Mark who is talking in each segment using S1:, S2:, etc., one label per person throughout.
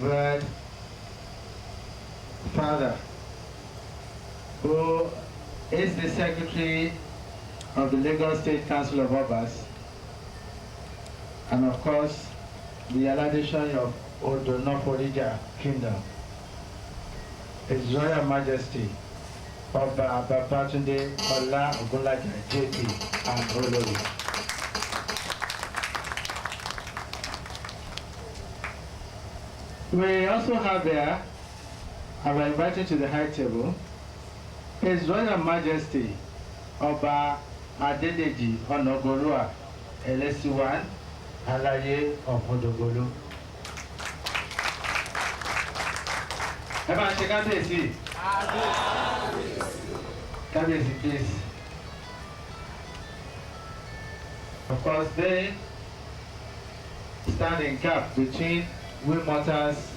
S1: Reverend Father, who is the Secretary of the Lagos State Council of Obas, and of course, the Aladeshon of Odonoforija Kingdom, His Royal Majesty, Oba Babatunde Ola Ogunlaja JP and Olori. We also have there, and we're invited to the high table, His Royal Majesty Oba Adedeji Onogolua Elesiwan Alaye of Odogolu. Everyone, Kábíyèsí. Kábíyèsí, please. Of course, they stand in gap between we mortals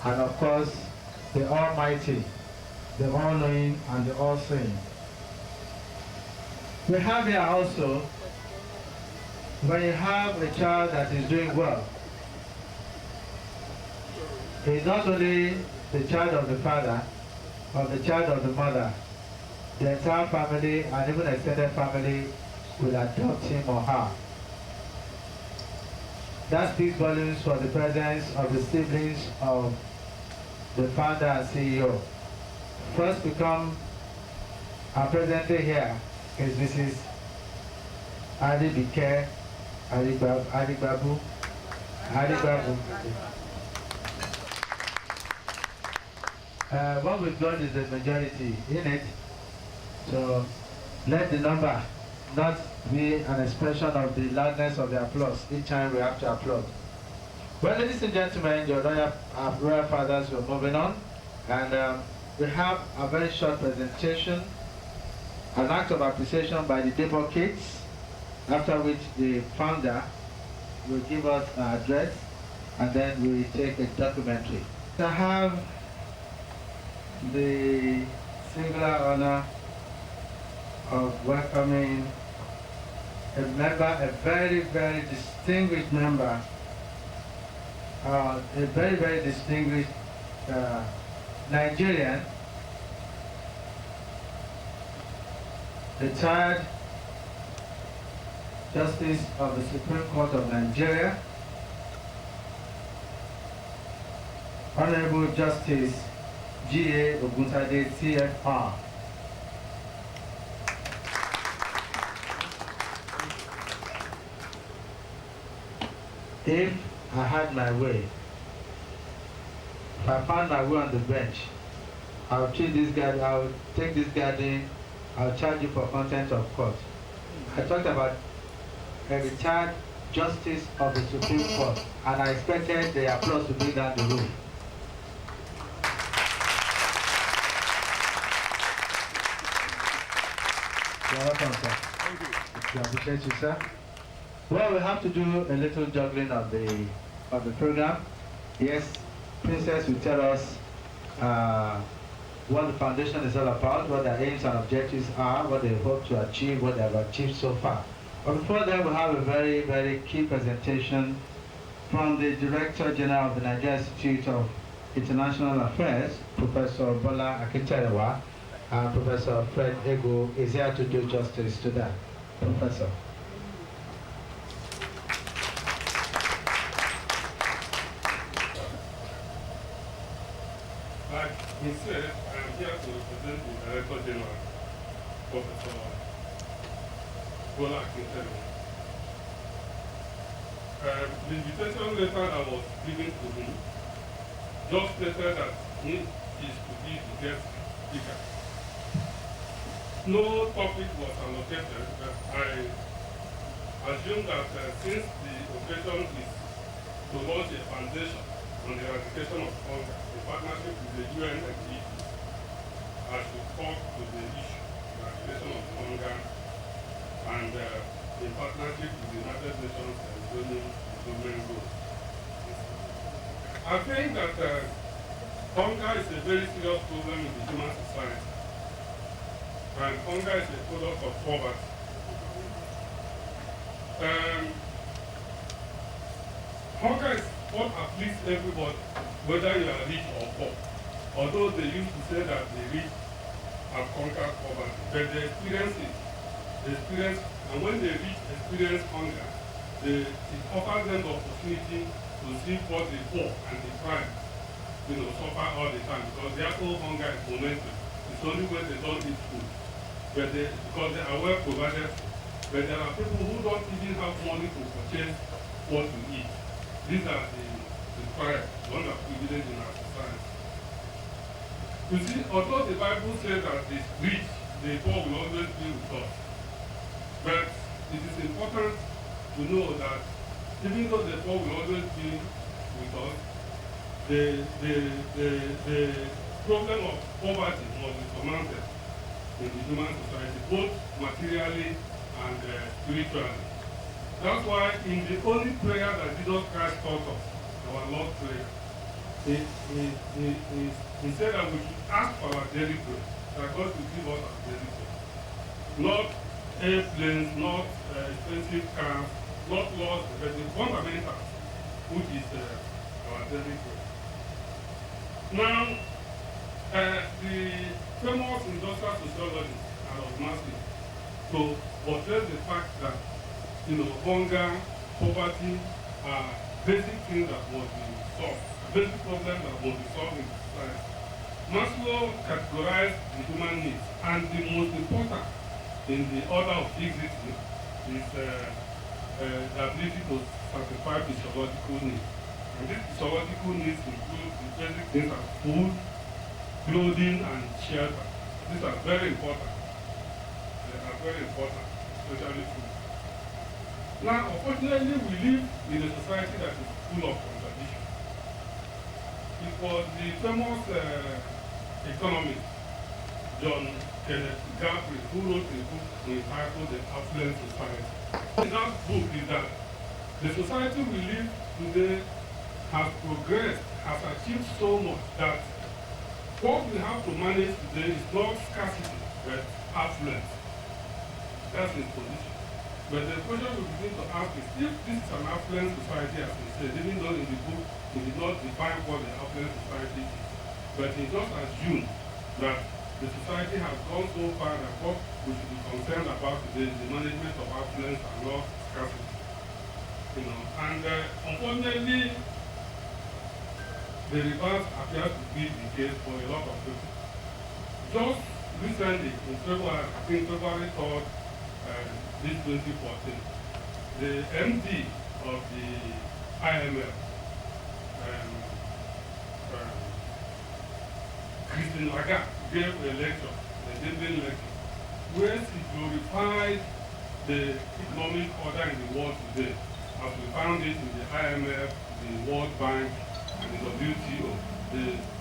S1: and of course the Almighty, the all-knowing and the all-seeing. We have here also, when you have a child that is doing well, he's not only the child of the father or the child of the mother, the entire family and even extended family will adopt him or her. That speaks volumes for the presence of the siblings of the founder and CEO. First become our presenter here is Mrs. Adibike Adibabu. What we've done is the majority in it, so let the number not be an expression of the loudness of the applause. Each time we have to applaud. Well, ladies and gentlemen, your royal fathers, we're moving on, and we have a very short presentation, an act of appreciation by the Debor kids, after which the founder will give us an address, and then we take a documentary. I have the singular honor of welcoming a member, a very, very distinguished member, a very, very distinguished Nigerian, retired Justice of the Supreme Court of Nigeria, Honorable Justice G.A. Oguntade, CFR. If I had my way, if I found my way on the bench, I would treat this guy, I would take this guy in, I would charge you for contempt of court. I talked about a retired Justice of the Supreme Court, and I expected the applause to bring down the room. You're welcome, sir. Thank you. I appreciate you, sir. Well, we have to do a little juggling of the program. Yes, Princess will tell us what the foundation is all about, what their aims and objectives are, what they hope to achieve, what they have achieved so far. But before that, we have a very, very key presentation from the Director General of the Nigeria Institute of International Affairs, Professor Bola Akitarewa, and Professor Fred Ego is here to do justice to that. Professor.
S2: Like he said, I am here to represent the Director General, Professor Bola Akitarewa. The invitation letter that was given to him just stated that he is to be the guest speaker. No topic was allocated, but I assume that since the occasion is to launch a foundation on the eradication of hunger, in partnership with the UN activities, I should talk to the issue, eradication of hunger, and in partnership with the United Nations Development Goals. I think that hunger is a very serious problem in the human society, and hunger is a product of poverty. Hunger is what afflicts everybody, whether you are rich or poor. Although they used to say that the rich have conquered poverty, but they experience it. They experience, and when the rich experience hunger, it offers them the opportunity to see what the poor and the crime, suffer all the time, because their own hunger is momentary. It's only when they don't eat food, because they are well provided for. But there are people who don't even have money to purchase what to eat. These are the crime, one of privilege in our society. You see, although the Bible says that the rich, the poor will always be with us, but it is important to know that even though the poor will always be with us, the problem of poverty must be surmounted in the human society, both materially and spiritually. That's why in the only prayer that Jesus Christ taught us, our Lord's Prayer, he said that we should ask for our daily bread, that God will give us our daily bread. Not airplanes, not expensive cars, not laws, but the fundamental, which is our daily bread. Now, the famous industrial sociologist, Harold Masley, to portray the fact that hunger, poverty are basic things that must be solved, basic problems that must be solved in society. Maslow categorized the human needs, and the most important in the order of existence is the ability to satisfy physiological needs. And these physiological needs include the basic things like food, clothing, and shelter. These are very important. They are very important, especially food. Now, unfortunately, we live in a society that is full of contradictions. It was the famous economist, John Kenneth Galbraith, who wrote a book entitled The Affluent Society. In that book is that the society we live today has progressed, has achieved so much that what we have to manage today is not scarcity, but affluence. That's his position. But the question we begin to ask is, if this is an affluent society, as he said, even though in the book he did not define what the affluent society is, but he just assumed that the society has gone so far that what we should be concerned about today is the management of affluence and not scarcity. And unfortunately, the reverse appears to be the case for a lot of people. Just recently, in February, I think February 3rd, this 2014, the MD of the IMF, Christine Lagarde, gave a lecture, a David lecture, where she glorified the economic order in the world today, as we found it in the IMF, the World Bank, and the WTO,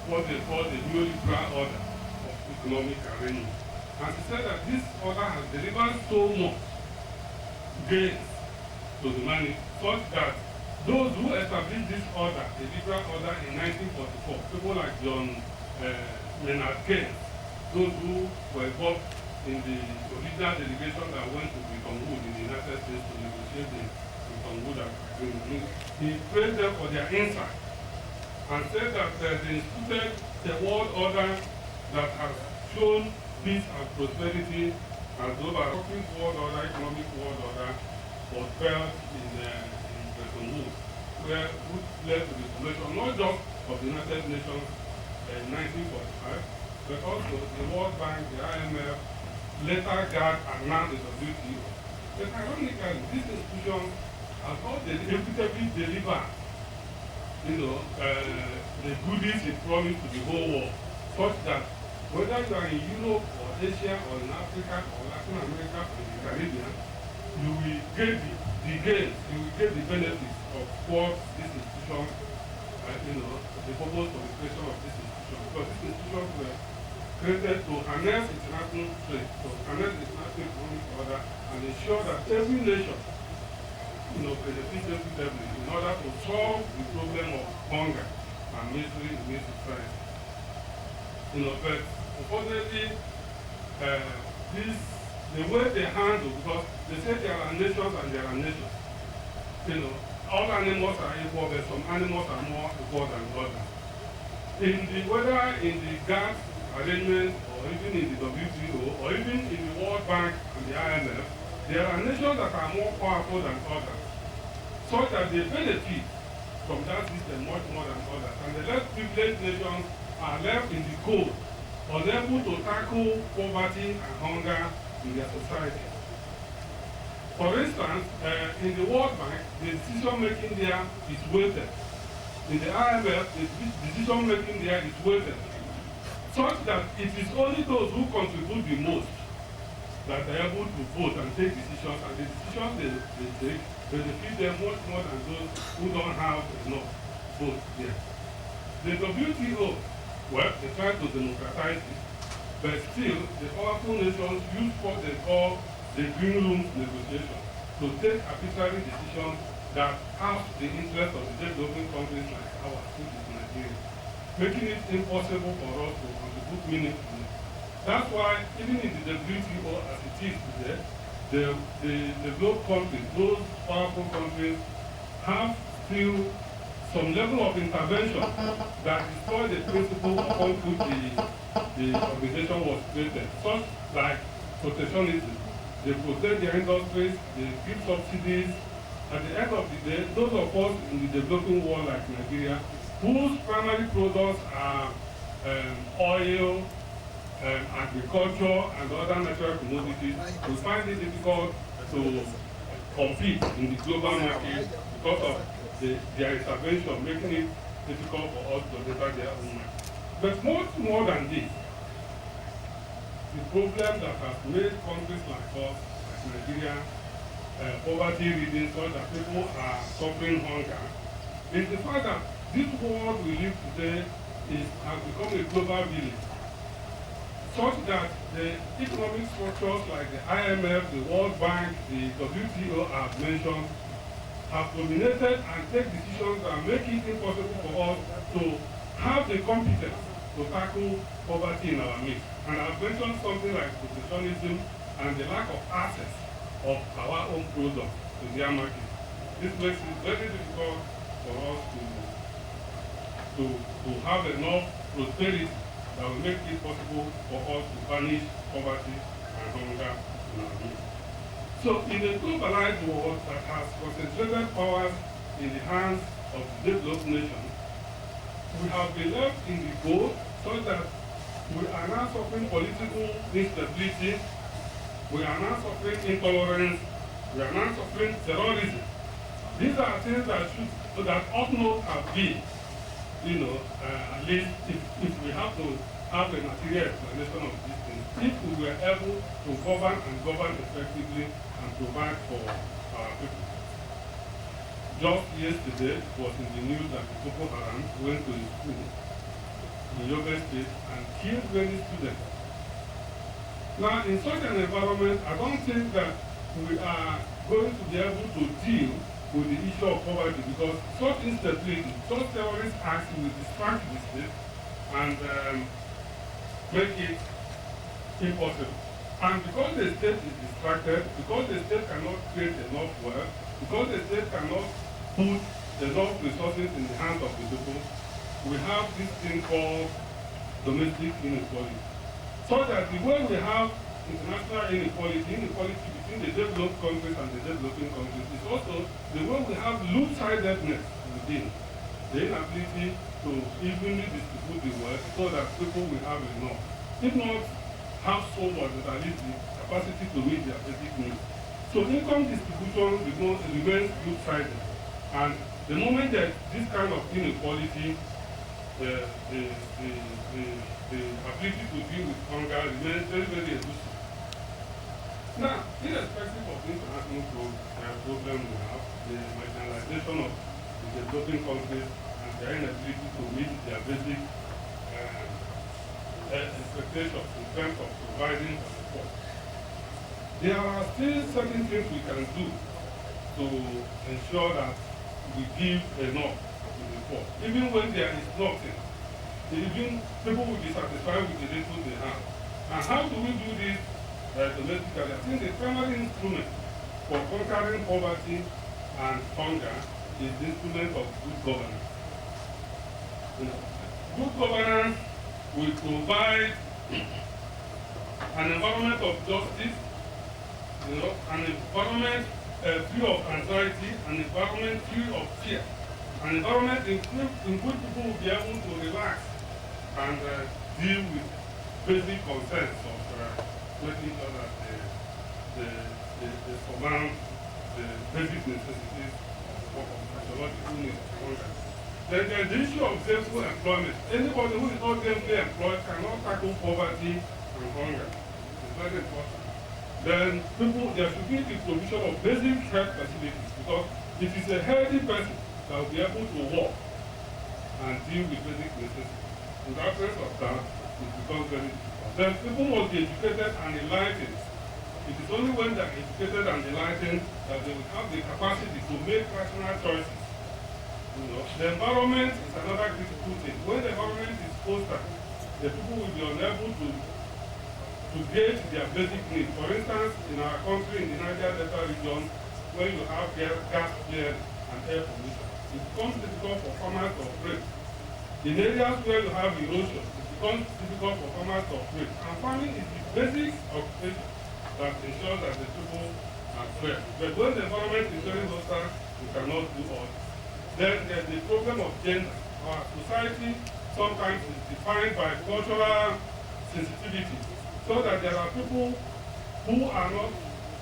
S2: what they call the neoliberal order of economic arrangement. And she said that this order has delivered so much gains to the money, such that those who established this order, the liberal order in 1944, people like John Maynard Keynes, those who were involved in the original delegation that went to Bretton Woods in the United States to negotiate the Bretton Woods agreement, he praised them for their insight and said that they instituted a world order that has shown peace and prosperity, and the overarching world order, economic world order, was felt in Bretton Woods, which led to the formation not just of the United Nations in 1945, but also the World Bank, the IMF, later GATT, and now the WTO. But ironically, these institutions have not equitably delivered the goodies it promised to the whole world, such that whether you are in Europe or Asia or in Africa or Latin America or the Caribbean, you will get the gains, you will get the benefits of what these institutions, the purpose of the creation of these institutions. Because these institutions were created to harness international trade, to harness the international economic order, and ensure that every nation benefits equitably in order to solve the problem of hunger and misery in this society. But unfortunately, the way they handle, because they say there are nations and there are nations. all animals are equal, but some animals are more equal than others. Whether in the GATT arrangement or even in the WTO or even in the World Bank and the IMF, there are nations that are more powerful than others, such that they benefit from that system much more than others. And the less privileged nations are left in the cold, unable to tackle poverty and hunger in their society. For instance, in the World Bank, the decision making there is weighted. In the IMF, the decision making there is weighted, such that it is only those who contribute the most that are able to vote and take decisions, and the decisions they take benefit them much more than those who don't have enough vote there. The WTO, well, they try to democratize it, but still, the powerful nations use what they call the green room negotiation to take arbitrary decisions that have the interest of the developing countries like ours, which is Nigeria, making it impossible for us to contribute meaningfully. That's why, even in the WTO as it is today, the developed countries, those powerful countries, have still some level of intervention that destroy the principle upon which the organization was created, such like protectionism. They protect their industries, they give subsidies. At the end of the day, those of us in the developing world like Nigeria, whose primary products are oil, agriculture, and other natural commodities, we find it difficult to compete in the global market because of their intervention, making it difficult for us to deliver their own market. But much more than this, the problem that has made countries like us, like Nigeria, poverty-ridden, so that people are suffering hunger, is the fact that this world we live today has become a global village, such that the economic structures like the IMF, the World Bank, the WTO I've mentioned, have dominated and take decisions that make it impossible for us to have the competence to tackle poverty in our midst. And I've mentioned something like protectionism and the lack of access of our own products to their market. This makes it very difficult for us to have enough prosperity that will make it possible for us to banish poverty and hunger in our midst. So in a globalized world that has concentrated powers in the hands of the developed nations, we have been left in the cold so that we are now suffering political instability, we are now suffering intolerance, we are now suffering terrorism. These are things that ought not have been, at least if we have to have a material explanation of these things, if we were able to govern effectively and provide for our people. Just yesterday, it was in the news that the Boko Haram went to a school in Yobe State and killed many students. Now, in such an environment, I don't think that we are going to be able to deal with the issue of poverty because such instability, such terrorist acts will distract the state and make it impossible. And because the state is distracted, because the state cannot create enough wealth, because the state cannot put enough resources in the hands of the people, we have this thing called domestic inequality. So that the way we have international inequality between the developed countries and the developing countries is also the way we have loop-sidedness within. The inability to evenly distribute the wealth so that people will have enough. If not have so much that at least the capacity to meet their basic needs. So income distribution remains loop-sided. And the moment that this kind of inequality, the ability to deal with hunger remains very, very elusive. Now, irrespective of the international problem we have, the marginalization of the developing countries and their inability to meet their basic expectations in terms of providing support. There are still certain things we can do to ensure that we give enough to the poor. Even when there is nothing, even people will be satisfied with the little they have. And how do we do this domestically? I think the primary instrument for conquering poverty and hunger is the instrument of good governance. Good governance will provide an environment of justice, an environment free of anxiety, an environment free of fear, an environment in which people will be able to relax and deal with basic concerns of making sure that they surmount the basic necessities of physiological needs of hunger. Then there's the issue of gainful employment. Anybody who is not gainfully employed cannot tackle poverty and hunger. It's very important. Then there should be the provision of basic health facilities, because it is a healthy person that will be able to work and deal with basic necessities. In the absence of that, it becomes very difficult. Then people must be educated and enlightened. It is only when they are educated and enlightened that they will have the capacity to make rational choices. The environment is another critical thing. When the environment is hostile, the people will be unable to gauge their basic needs. For instance, in our country, in the Niger Delta region, when you have gas flares and air pollution, it becomes difficult for farmers to operate. In areas where you have erosion, it becomes difficult for farmers to operate. And farming is the basic occupation that ensures that the people are fair. But when the environment is very hostile, you cannot do all this. Then there's the problem of gender. Our society sometimes is defined by cultural sensitivity, so that there are people who are not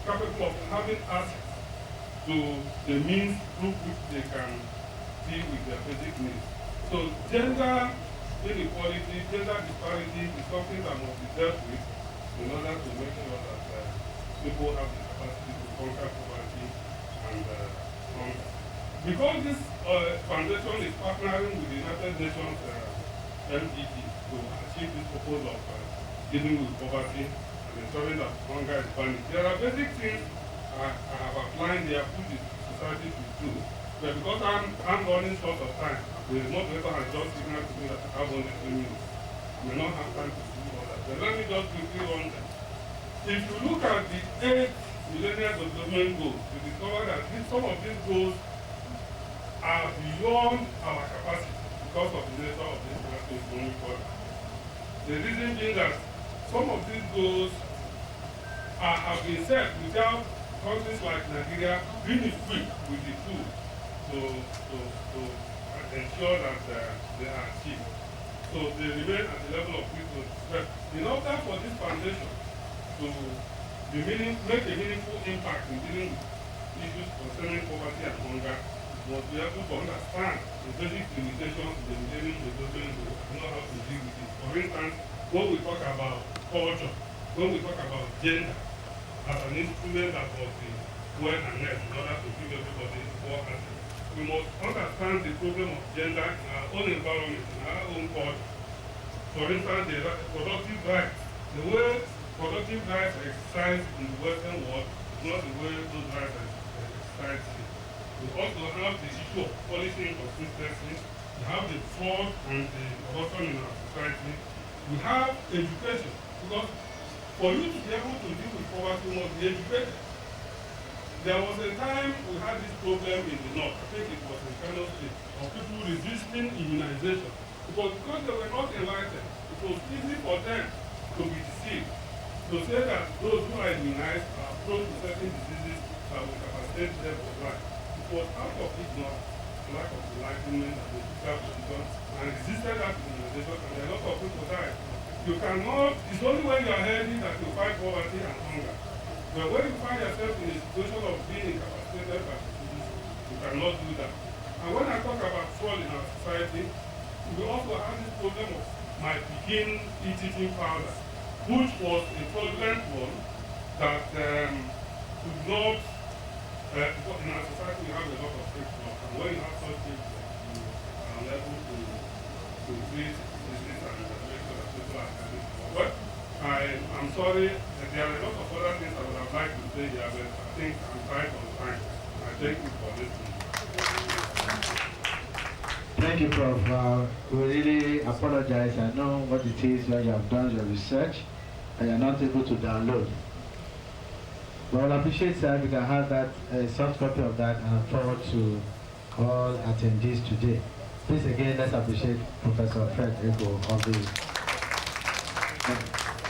S2: capable of having access to the means through which they can deal with their basic needs. So gender inequality, gender disparity is something that must be dealt with in order to make sure that people have the capacity to conquer poverty and hunger. Because this foundation is partnering with the United Nations MDG to achieve this purpose of dealing with poverty and ensuring that hunger is banished, there are basic things I have outlined there which the society should do. But because I'm running short of time, the moderator has just signaled to me that I have only 3 minutes. I may not have time to do all that. But let me just quickly run them. If you look at the 8 Millennium Development Goals, you discover that some of these goals are beyond our capacity because of the nature of the international economic order. The reason being that some of these goals have been set without countries like Nigeria being equipped with the tools to ensure that they are achieved. So they remain at the level of resources. But in order for this foundation to make a meaningful impact in dealing with issues concerning poverty and hunger, must be able to understand the basic limitations of the Millennium Development Goals and know how to deal with it. For instance, when we talk about culture, when we talk about gender as an instrument that must be well harnessed in order to give everybody equal access, we must understand the problem of gender in our own environment, in our own culture. For instance, the productive rights. The way productive rights are exercised in the Western world is not the way those rights are exercised here. We also have the issue of policy inconsistency. We have the fraud and the corruption in our society. We have education, because for you to be able to deal with poverty, you must be educated. There was a time we had this problem in the north, I think it was in Kano State, of people resisting immunization. Because they were not enlightened, it was easy for them to be deceived, to say that those who are immunized are prone to certain diseases that will capacitate them for life. It was out of ignorance, lack of enlightenment, that they took that position and resisted that immunization, and a lot of people died. You cannot, it's only when you are healthy that you fight poverty and hunger. But when you find yourself in a situation of being incapacitated by disease, you cannot do that. And when I talk about fraud in our society, we also have this problem of my pikin eating powder, which was a fraudulent one that could not, because in our society we have a lot of fake laws, and when you have such things, you are unable to treat disease and make sure that people are getting it. But I'm sorry, there are a lot of other things I would have liked to say here, but I think I'm tight on time. I thank you for listening.
S1: Thank you, Prof. We really apologize. I know what it is when you have done your research and you're not able to download. But I'll appreciate that we can have that soft copy of that and forward to all attendees today. Please again, let's appreciate Professor Fred Ego of the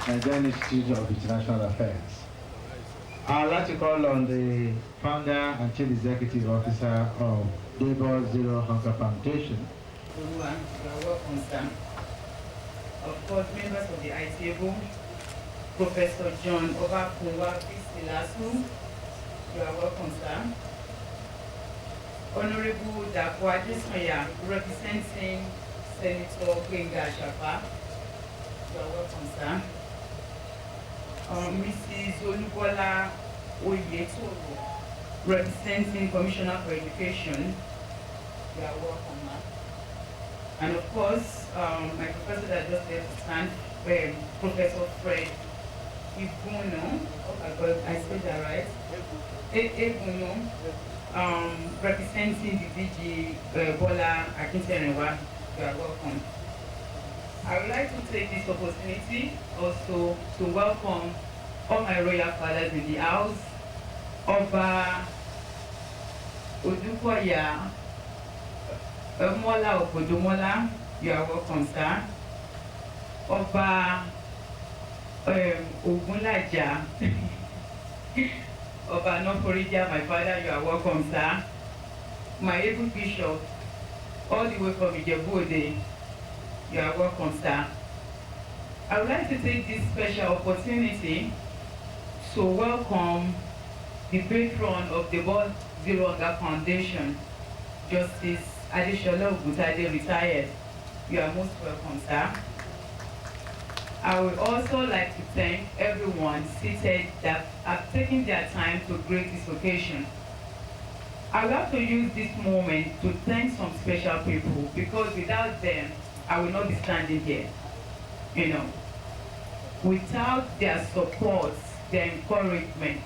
S1: Nigerian Institute of International Affairs. I'd like to call on the founder and chief executive officer of Debor Zero Hunger Foundation.
S3: Of course, members of the ITABO, Professor John Obakunwa Bisilasu, you are welcome, sir. Honorable Debor Adesanya, representing Senator Gbenga Ashafa, you are welcome, sir. Mrs. Olubola Oyetoro, representing Commissioner for Education, you are welcome, ma'am. And of course, my professor that just left to stand, Professor Fred Ibuno, I said that right? Ibuno, representing the DG Bola Akinterewa, you are welcome. I would like to take this opportunity also to welcome all my royal fathers in the house. Oba Odukoya Mola Okodomola, you are welcome, sir. Oba Ogunlaja Oba Noporija, my father, you are welcome, sir. My able bishop, all the way from Ijebu-Ode, you are welcome, sir. I would like to take this special opportunity to welcome the patron of the Debor Zero Hunger Foundation, Justice Adeshola Ogutade, retired. You are most welcome, sir. I would also like to thank everyone seated that have taken their time to grace this occasion. I would like to use this moment to thank some special people, because without them, I will not be standing here. You know, without their support, their encouragement,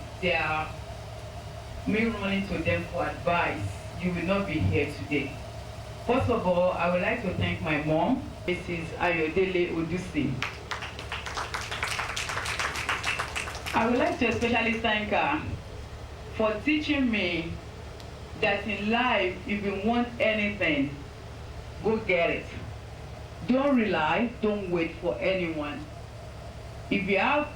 S3: me running to them for advice, you will not be here today. First of all, I would like to thank my mom, Mrs. Ayodele Odusi. I would like to especially thank her for teaching me that in life, if you want anything, go get it. Don't rely, don't wait for anyone. If you have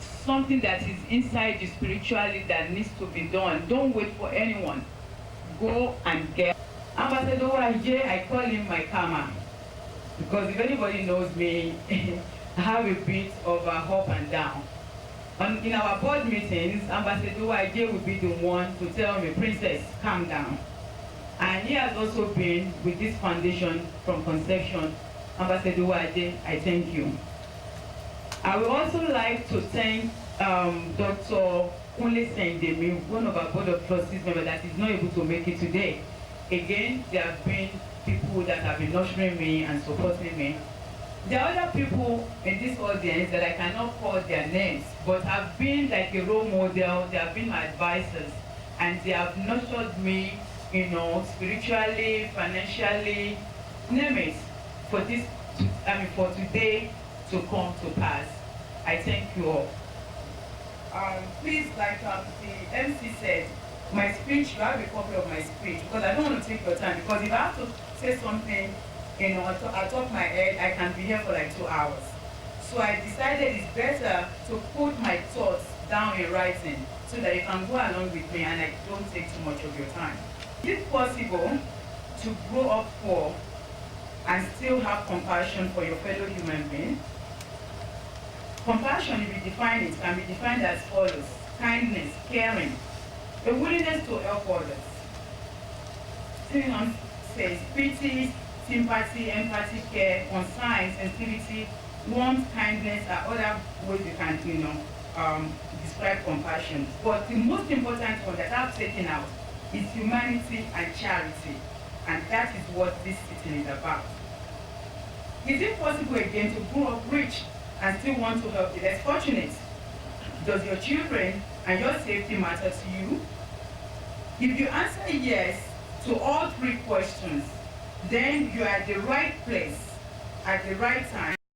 S3: something that is inside you spiritually that needs to be done, don't wait for anyone. Go and get it. Ambassador Waje, I call him my karma. Because if anybody knows me, I have a bit of a up and down. In our board meetings, Ambassador Waje will be the one to tell me, Princess, calm down. And he has also been with this foundation from conception. Ambassador Waje, I thank you. I would also like to thank Dr. Kunle Sendemi, one of our board of trustees members that is not able to make it today. Again, there have been people that have been nurturing me and supporting me. There are other people in this audience that I cannot call their names, but have been like a role model. They have been my advisors, and they have nurtured me, you know, spiritually, financially, name it, for this, for today to come to pass. I thank you all. Please, like the MC said, my speech, you have a copy of my speech, because I don't want to take your time, because if I have to say something, you know, at top of my head, I can be here for like 2 hours. So I decided it's better to put my thoughts down in writing so that you can go along with me and I don't take too much of your time. Is it possible to grow up poor and still have compassion for your fellow human being? Compassion, if you define it, can be defined as follows: kindness, caring, a willingness to help others. Simeon says pity, sympathy, empathy, care, concern, sensitivity, warmth, kindness are other ways you can, you know, describe compassion. But the most important one that I've taken out is humanity and charity, and that is what this sitting is about. Is it possible again to grow up rich and still want to help the less fortunate? Does your children and your safety matter to you? If you answer yes to all three questions, then you are at the right place at the right time.